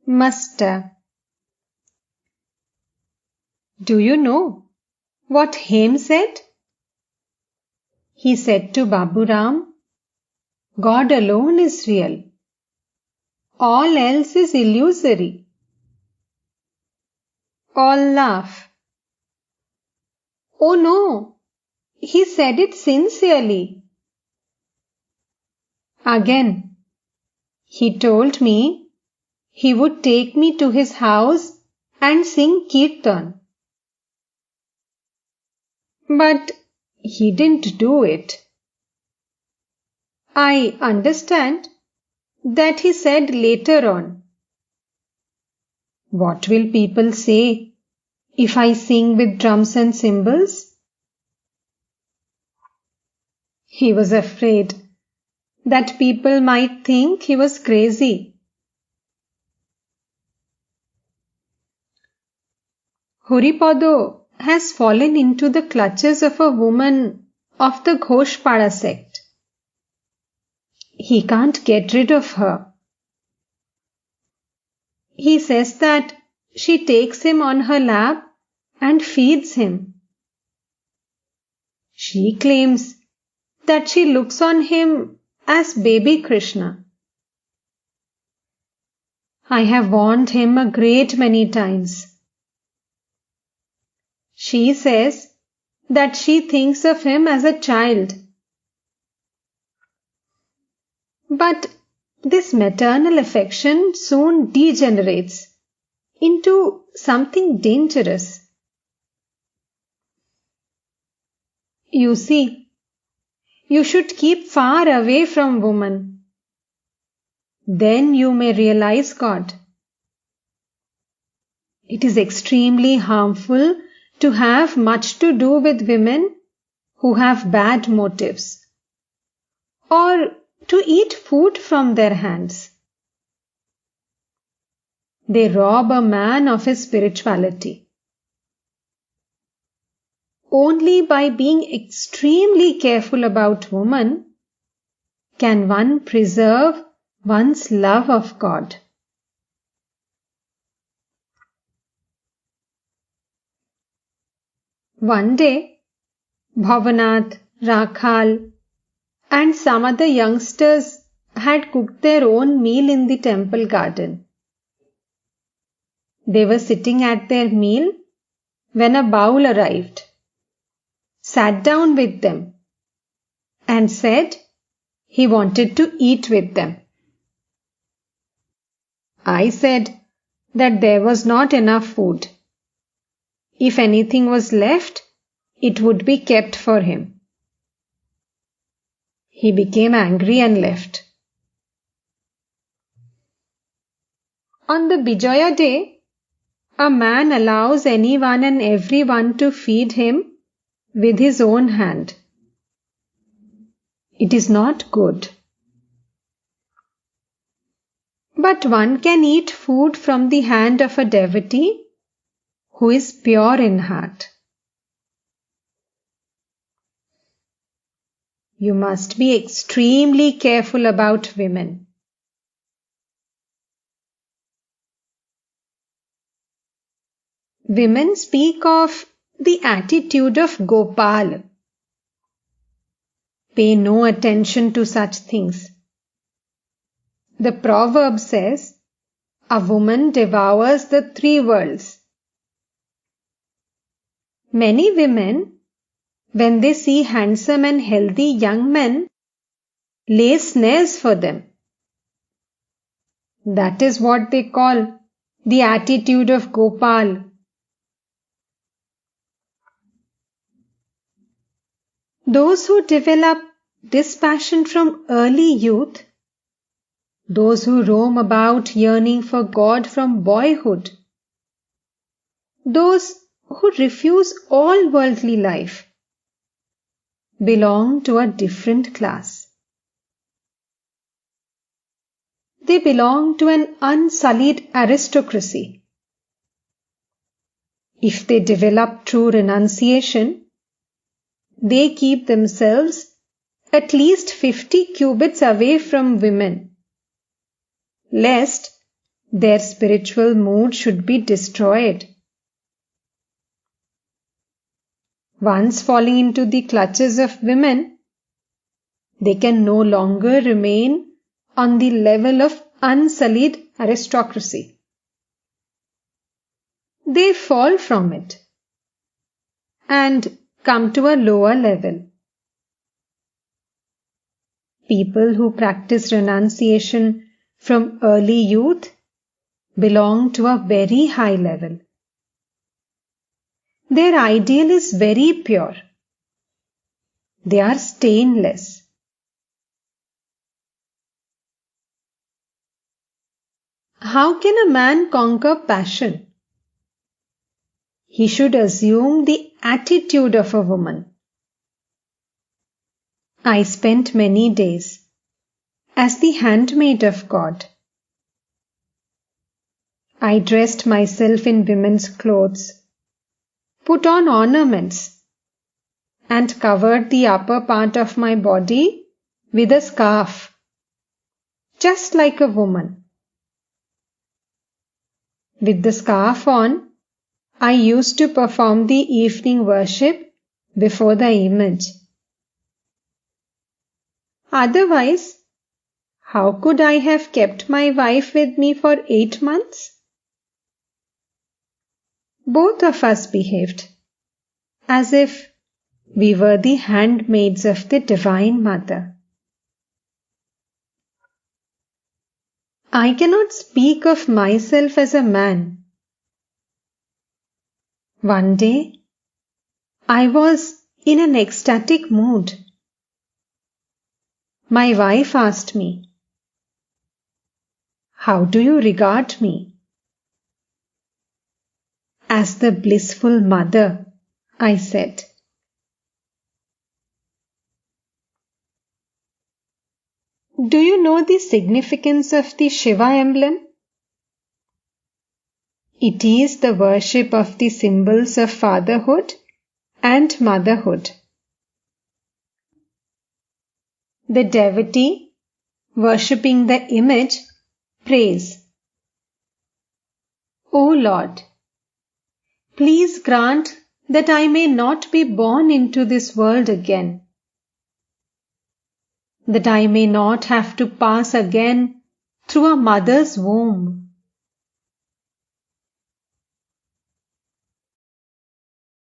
Muster. Do you know what Hem said? He said to Babu Ram, God alone is real. All else is illusory. All laugh. Oh no, he said it sincerely. Again, he told me he would take me to his house and sing Kirtan. But he didn't do it. I understand that he said later on, what will people say if I sing with drums and cymbals? He was afraid that people might think he was crazy. Haripada has fallen into the clutches of a woman of the Ghoshpada sect. He can't get rid of her. He says that she takes him on her lap and feeds him. She claims that she looks on him as baby Krishna. I have warned him a great many times. She says that she thinks of him as a child. But this maternal affection soon degenerates into something dangerous. You see, you should keep far away from women. Then you may realize God. It is extremely harmful to have much to do with women who have bad motives, or to eat food from their hands. They rob a man of his spirituality. Only by being extremely careful about women can one preserve one's love of God. One day, Bhavanath, Rakhal, and some other youngsters had cooked their own meal in the temple garden. They were sitting at their meal when a baul arrived, sat down with them, and said he wanted to eat with them. I said that there was not enough food. If anything was left, it would be kept for him. He became angry and left. On the Bijaya day, a man allows anyone and everyone to feed him with his own hand. It is not good. But one can eat food from the hand of a devotee who is pure in heart. You must be extremely careful about women. Women speak of the attitude of Gopal. Pay no attention to such things. The proverb says, a woman devours the 3 worlds. Many women, when they see handsome and healthy young men, lay snares for them. That is what they call the attitude of Gopal. Those who develop this passion from early youth, those who roam about yearning for God from boyhood, those who refuse all worldly life, belong to a different class. They belong to an unsullied aristocracy. If they develop true renunciation, they keep themselves at least 50 cubits away from women, lest their spiritual mood should be destroyed. Once falling into the clutches of women, they can no longer remain on the level of unsullied aristocracy. They fall from it and come to a lower level. People who practice renunciation from early youth belong to a very high level. Their ideal is very pure. They are stainless. How can a man conquer passion? He should assume the attitude of a woman. I spent many days as the handmaid of God. I dressed myself in women's clothes, put on ornaments, and covered the upper part of my body with a scarf, just like a woman. With the scarf on, I used to perform the evening worship before the image. Otherwise, how could I have kept my wife with me for 8 months? Both of us behaved as if we were the handmaids of the Divine Mother. I cannot speak of myself as a man. One day, I was in an ecstatic mood. My wife asked me, "How do you regard me?" "As the blissful mother," I said. Do you know the significance of the Shiva emblem? It is the worship of the symbols of fatherhood and motherhood. The devotee, worshipping the image, prays, "O Lord, please grant that I may not be born into this world again, that I may not have to pass again through a mother's womb.